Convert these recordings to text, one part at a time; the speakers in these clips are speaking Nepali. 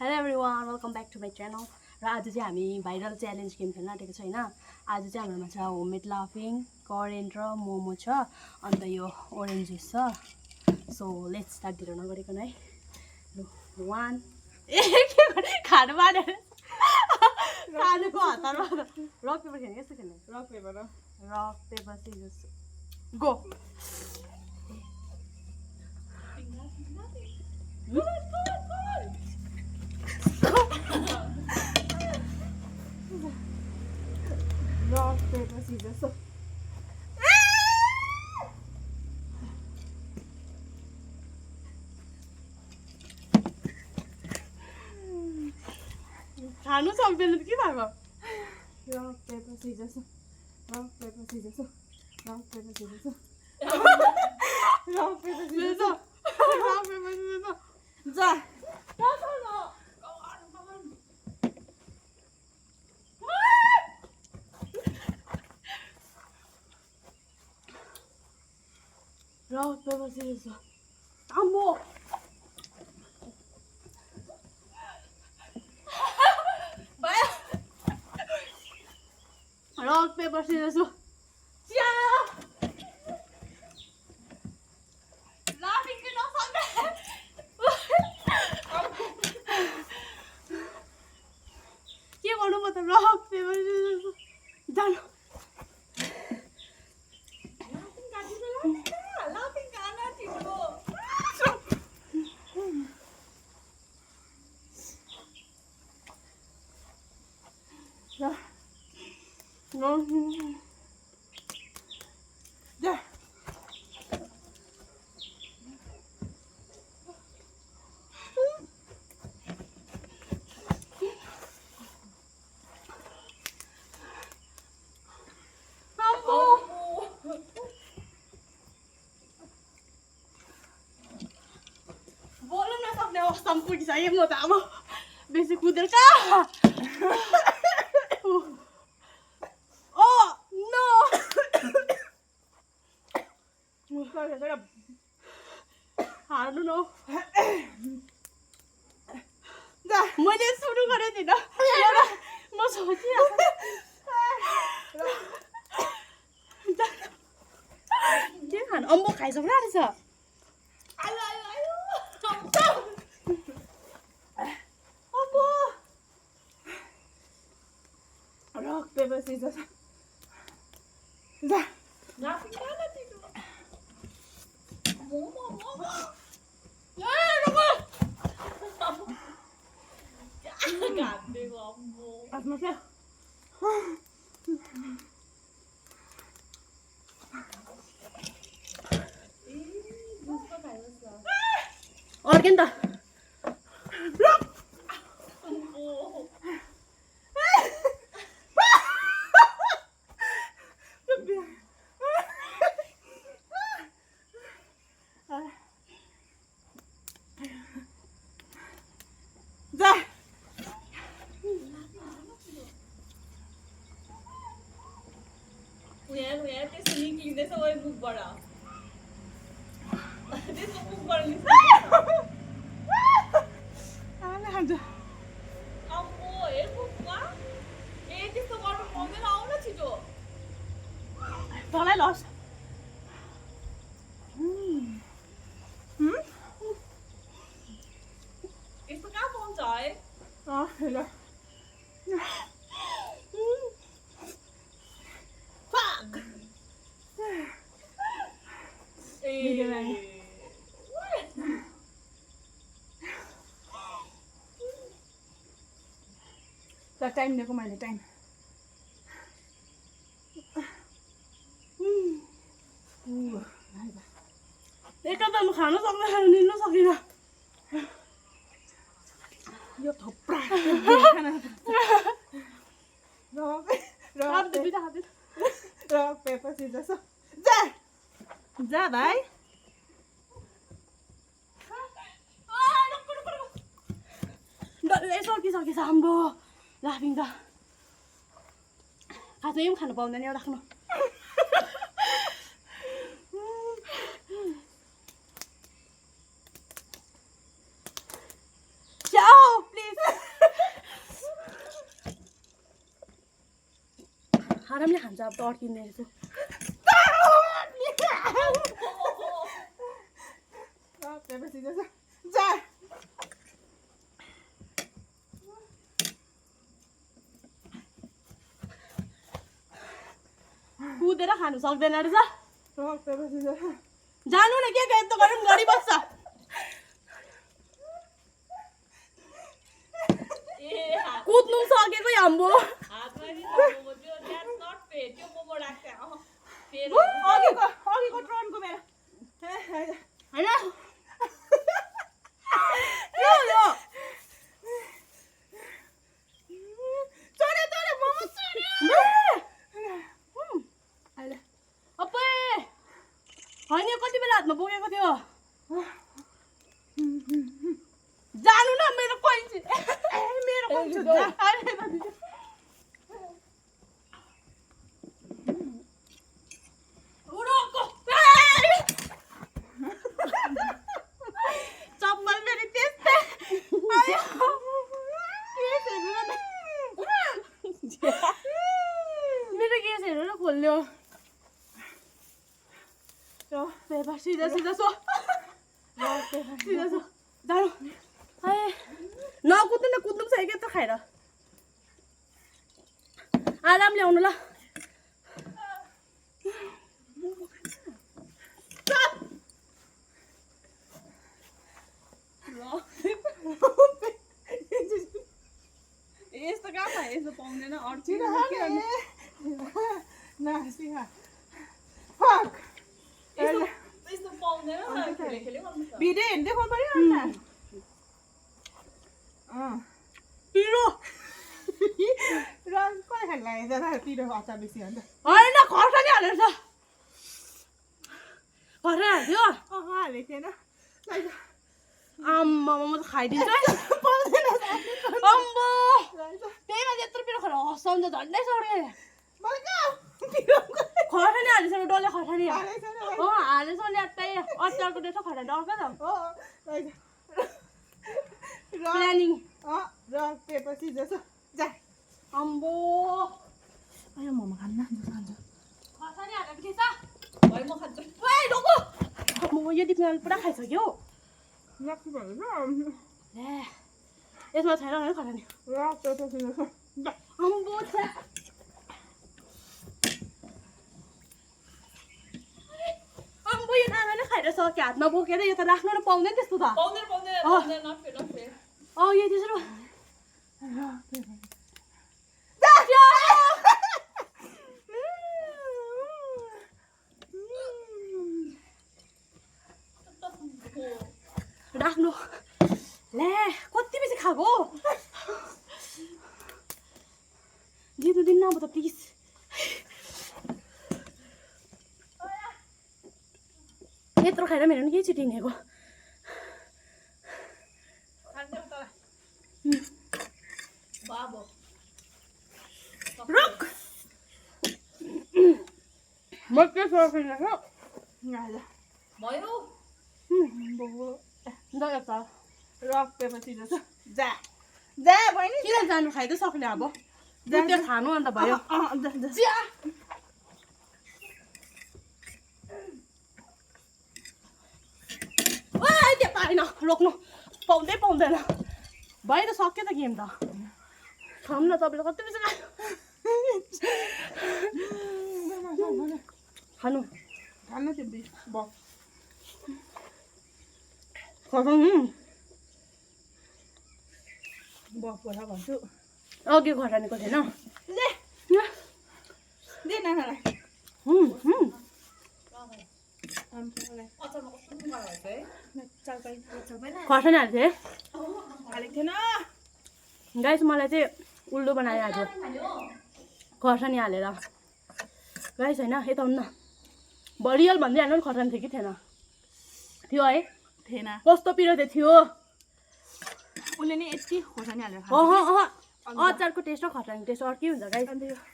Hello everyone welcome back to my channel र आज चाहिँ हामी भाइरल च्यालेन्ज गेम खेल्न आँटेको छ हैन। आज चाहिँ हाम्रोमा छ होममेड लाफिङ करेन्ट र मोमो छ, अन्त यो ओरेन्ज जुस छ। सो लेट्स स्टार्ट ढिलो नगरिकन है। लु 1 के गर्ने खानु बाँडेर खानुको हतारमा रक पेपर खेल्ने कस्तो खेल्ने? Rock paper scissors go. Rock, paper, scissors. खानु सक्दैन के भएको? Rock, paper, scissors. Rock, paper, scissors. Rock, paper, scissors. Rock, paper, scissors. Rock, paper, scissors. जा Rock, paper, scissors. Ambo. Rock, paper, scissors. Laughing ke नसक्ने के गर्नु म त रक पेपर सिजर्स जानु लाफिङ गाना तिम्रो अवस्थामा पुगिसकेँ म त अब बेसी कुदेर कहाँ ओ नो हार्नु न मैले सुरु गरेको थिइनँ म सोचिरहेको के खानु अम्बो खाइसक्नु रहेछ Rock, paper, scissors. Laughing गाना तिम्रो मोमो गान्देको अम्बो आफ्नो क्या अर्के नि त Uya, त्यसो निक्लिँदैछ ओइ मुखबाट त्यसको मुखबाट निस्किन्छ अम्बो हेर मुखमा त्यस्तो गर्नु पाउँदैन आउ न छिटो तँलाई लस यस्तो कहाँ पाउँछ है ल टाइम दिएको मैले टाइम एकतामा खानु सक्दैन निल्नु सकिनँ यो थोप्रा रक पेपर सिजर्स जा भाइ डल्लै सकिसकेछ आम्बो लाफिङ त खासै पनि खानु पाउँदैन यो राख्नु च्याउ प्लिज आरामले खान्छ अब त अड्किँदैन रहेछ कुदेर खानु सक्दैन रहेछ जानु न के यस्तो गरौँ गरिबस्छ कुद्नु सकेको हाम्रो अघिको ट्रनको मेरो होइन होइन कति बेला हातमा बोकेको थियो जानु न मेरो कैँची मेरो चप्पल मेरो त्यस्तै मेरो केस हेरेर खोल्यो पेपर सिधा सिधा सो सिधा सो जानु नकुद्नु न कुद्नु छ एक त खाएर आरामले आउनु ल यस्तो कहाँ छ यस्तो पाउँदैन अड्किन यस्तो पाउँदैन भिडियो हेर्नु देखाउनु पर्यो पिरो र कसले खानु लाग्यो पिरो अचार बेसी अन्त होइन खर्सानी हालेर छ खर्सानी हाल्थ्यो हालेको थिएन आम्मा म त खाइदिन्छ अम्बो त्यही माथि यत्रो पिरो खाएर हँसाउँछ झन्डै सड्यो खर्सानी हालिसक्यो डल्ले खर्सानी हालेछ ल्याट्टै अचारको त्यसो खर्सानी डल्छ त प्लानिङ पेपर सिजर जा अम्बो अयो मोमो खान्न खान्छु खर्सानी हालेको थिएछ भाइ म खान्छु म यो दिपनाले पुरा खाइसक्यो लाक्छु भनेको यसमा छैन है खर्सानी अम्बो छ्या अम्बो यो नानाले खाएर सक्यो हातमा बोकेर यो त राख्नु न पाउँदैन त्यस्तो त यो त्यसो राख्नु ले कति बेसी खाएको दिनु दिन्न अब त प्लिज यत्रो खाएर मेरो नि केही छिटिनेको रुक म के सकिरहेको भयो रक पेपर सिजर जा जा बहिनी किन जानु खाइदियो सक्ने अब त्यो खानु अन्त भयो त्यो पाएन रोक्नु पाउँदैन भयो त सक्यो त गेम त खाउँ न तपाईँले कति बेसी खानु खानु त्यो बफबाट भन्छु अघि खर्सानीको थिएन दे नानालाई खर्सानी हाल्थ्यो है हालेको थिएन गाइस मलाई चाहिँ उल्लु बनायो आज खर्सानी हालेर गाइस होइन यता हुन्न रियल भन्दै हाल्नु नि खर्सानी थियो कि थिएन थियो है थिएन कस्तो पिरो थियो उसले नि यति खोर्सानी हालेर अचारको टेस्ट र खर्सानी टेस्ट अर्कै हुन्छ गाइस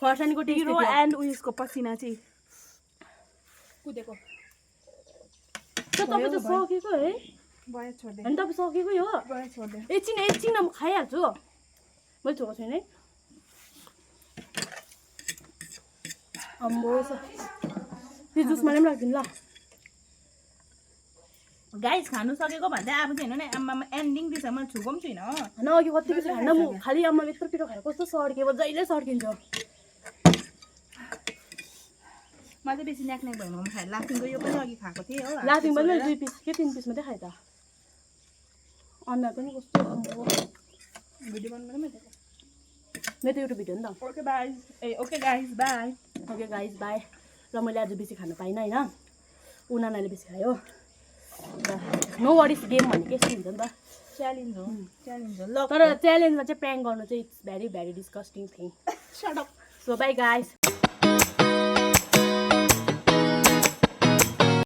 खर्सानीको टेस्ट पिरो एन्ड उयसको पसिना चाहिँ कुदेको तपाईँ त सकेको है भयो छोड्दै होइन तपाईँ सकेको हो भयो छोड्दै एकछिन म खाइहाल्छु मैले छोएको छैन है अम्बो त्यो जुसमा पनि राखिदिनु ल गाइस खानु सकेको भन्दा अब चाहिँ हेर्नु न आम्मामा एन्डिङ दिन्छ म छुको पनि छुइनँ हो होइन अघि कति बेसी खान्न म खालि आम्मा यत्रो पिरो खाएर कस्तो सड्केको जहिले सड्किन्छ म चाहिँ बेसी न्याक न्याक भयो मोमो खाएर लाफिङको यो पनि अघि खाएको थिएँ हो लाफिङ पनि 2 पिस के 3 पिस मात्रै खाएँ त अनुहार पनि कस्तो अम्बो भिडियो बनाउनु मैले मेरो त एउटा भिडियो नि त okay by okay guys by okay guys by र मैले आज बेसी खानु पाइनँ होइन उनीहरूले बेसी खायो नो वरिस गेम भन्ने के हुन्छ नि त च्यालेन्ज हो ल तर च्यालेन्जमा चाहिँ प्र्याङ्क गर्नु चाहिँ it's very very disgusting thing shut up so by guys